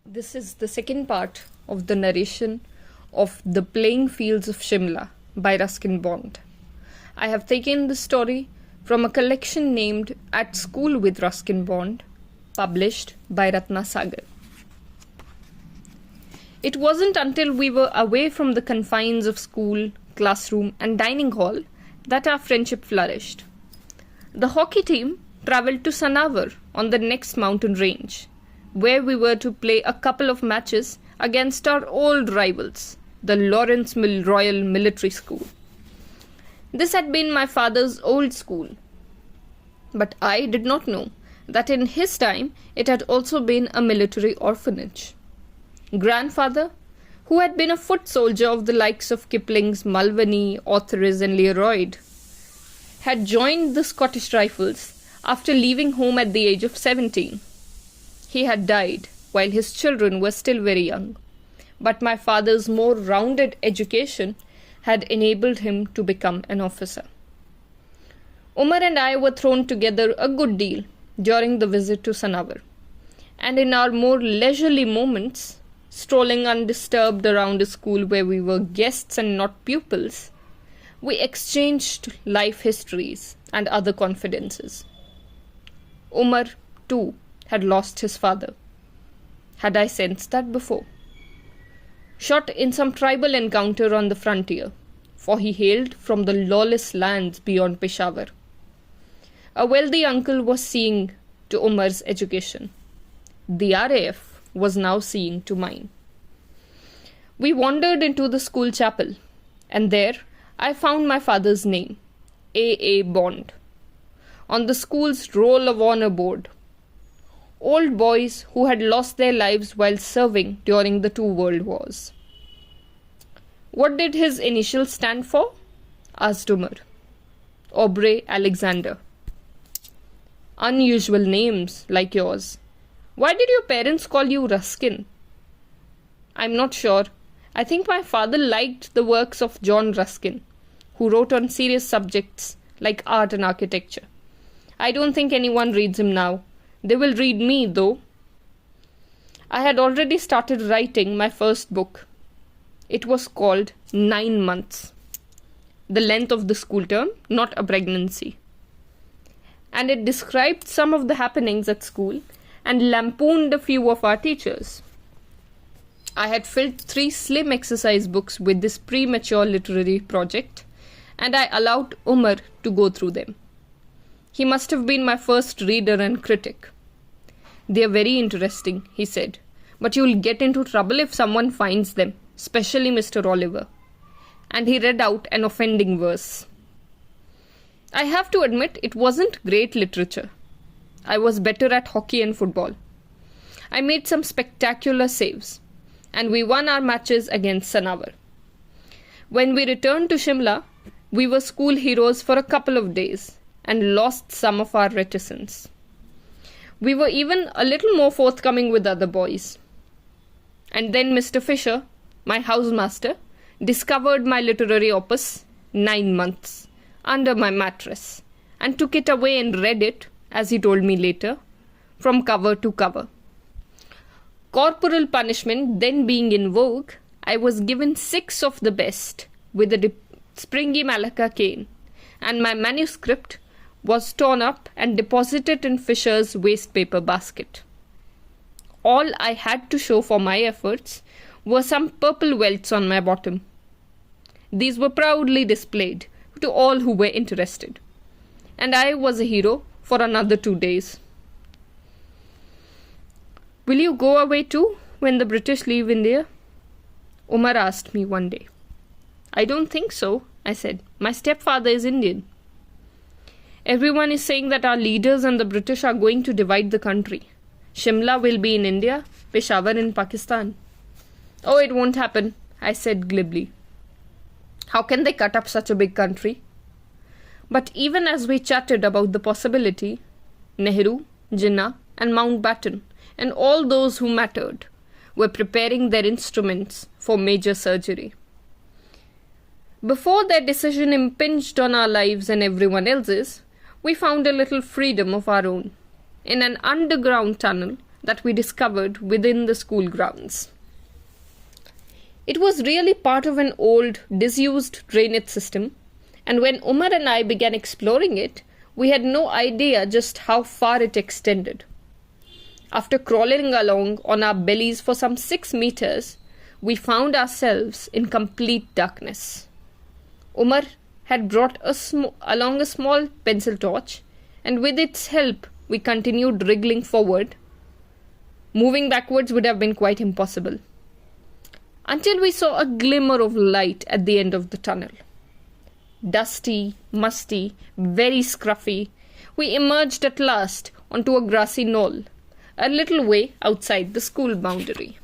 This is the second part of the narration of The Playing Fields of Shimla by Ruskin Bond. I have taken the story from a collection named At School with Ruskin Bond, published by Ratna Sagar. It wasn't until we were away from the confines of school, classroom, and dining hall that our friendship flourished. The hockey team travelled to Sanavar on the next mountain range, where we were to play a couple of matches against our old rivals, the Lawrence Mill Royal Military School. This had been my father's old school, but I did not know that in his time it had also been a military orphanage. Grandfather, who had been a foot soldier of the likes of Kipling's Mulvaney, Ortheris and Learoyd, had joined the Scottish Rifles after leaving home at the age of 17. He had died while his children were still very young, but my father's more rounded education had enabled him to become an officer. Umar and I were thrown together a good deal during the visit to Sanavar, and in our more leisurely moments, strolling undisturbed around a school where we were guests and not pupils, we exchanged life histories and other confidences. Umar, too, had lost his father. Had I sensed that before? Shot in some tribal encounter on the frontier, for he hailed from the lawless lands beyond Peshawar. A wealthy uncle was seeing to Umar's education. The RAF was now seeing to mine. We wandered into the school chapel, and there I found my father's name, A. Bond, on the school's roll of honor board. Old boys who had lost their lives while serving during the two world wars. What did his initials stand for? Asked Umar. Aubrey Alexander. Unusual names like yours. Why did your parents call you Ruskin? I'm not sure. I think my father liked the works of John Ruskin, who wrote on serious subjects like art and architecture. I don't think anyone reads him now. They will read me, though. I had already started writing my first book. It was called 9 Months. The length of the school term, not a pregnancy. And it described some of the happenings at school and lampooned a few of our teachers. I had filled 3 slim exercise books with this premature literary project, and I allowed Umar to go through them. He must have been my first reader and critic. They are very interesting, he said, but you will get into trouble if someone finds them, especially Mr. Oliver. And he read out an offending verse. I have to admit it wasn't great literature. I was better at hockey and football. I made some spectacular saves, and we won our matches against Sanavar. When we returned to Shimla, we were school heroes for a couple of days, and lost some of our reticence. We were even a little more forthcoming with other boys. And then Mr. Fisher, my housemaster, discovered my literary opus, 9 Months, under my mattress, and took it away and read it, as he told me later, from cover to cover. Corporal punishment then being in vogue, I was given 6 of the best with a springy malacca cane, and my manuscript was torn up and deposited in Fisher's wastepaper basket. All I had to show for my efforts were some purple welts on my bottom. These were proudly displayed to all who were interested, and I was a hero for another 2 days. Will you go away too when the British leave India? Umar asked me one day. I don't think so, I said. My stepfather is Indian. Everyone is saying that our leaders and the British are going to divide the country. Shimla will be in India, Peshawar in Pakistan. Oh, it won't happen, I said glibly. How can they cut up such a big country? But even as we chatted about the possibility, Nehru, Jinnah and Mountbatten and all those who mattered were preparing their instruments for major surgery. Before their decision impinged on our lives and everyone else's, we found a little freedom of our own. In an underground tunnel, that we discovered within the school grounds. It was really part of an old, disused drainage system, and when Umar and I began exploring it, we had no idea just how far it extended. After crawling along on our bellies for some 6 meters, we found ourselves in complete darkness. Umar had brought along a small pencil torch, and with its help, we continued wriggling forward. Moving backwards would have been quite impossible, until we saw a glimmer of light at the end of the tunnel. Dusty, musty, very scruffy, we emerged at last onto a grassy knoll, a little way outside the school boundary.